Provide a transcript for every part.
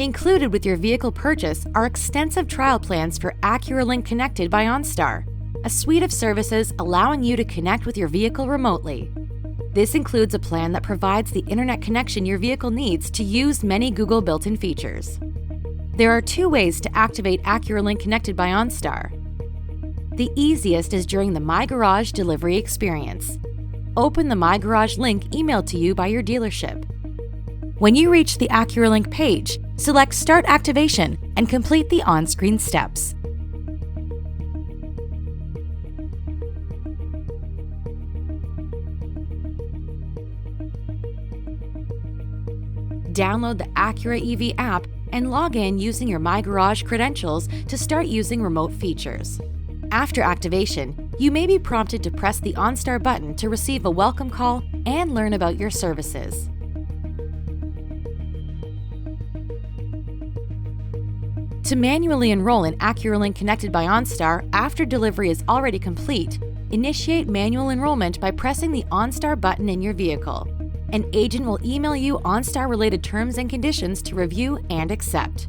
Included with your vehicle purchase are extensive trial plans for AcuraLink Connected by OnStar, a suite of services allowing you to connect with your vehicle remotely. This includes a plan that provides the internet connection your vehicle needs to use many Google built-in features. There are 2 ways to activate AcuraLink Connected by OnStar. The easiest is during the My Garage delivery experience. Open the My Garage link emailed to you by your dealership. When you reach the AcuraLink page, select Start Activation and complete the on-screen steps. Download the Acura EV app and log in using your My Garage credentials to start using remote features. After activation, you may be prompted to press the OnStar button to receive a welcome call and learn about your services. To manually enroll in AcuraLink Connected by OnStar after delivery is already complete, initiate manual enrollment by pressing the OnStar button in your vehicle. An agent will email you OnStar-related terms and conditions to review and accept.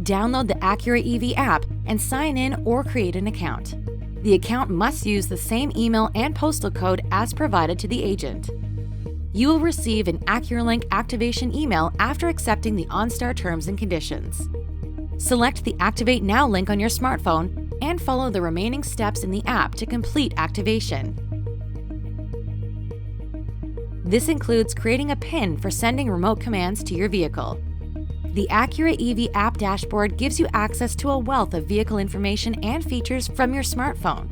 Download the Acura EV app and sign in or create an account. The account must use the same email and postal code as provided to the agent. You will receive an AcuraLink activation email after accepting the OnStar terms and conditions. Select the Activate Now link on your smartphone and follow the remaining steps in the app to complete activation. This includes creating a PIN for sending remote commands to your vehicle. The Acura EV app dashboard gives you access to a wealth of vehicle information and features from your smartphone,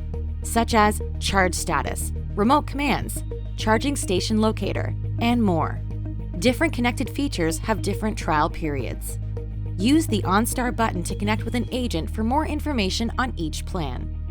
such as charge status, remote commands, charging station locator, and more. Different connected features have different trial periods. Use the OnStar button to connect with an agent for more information on each plan.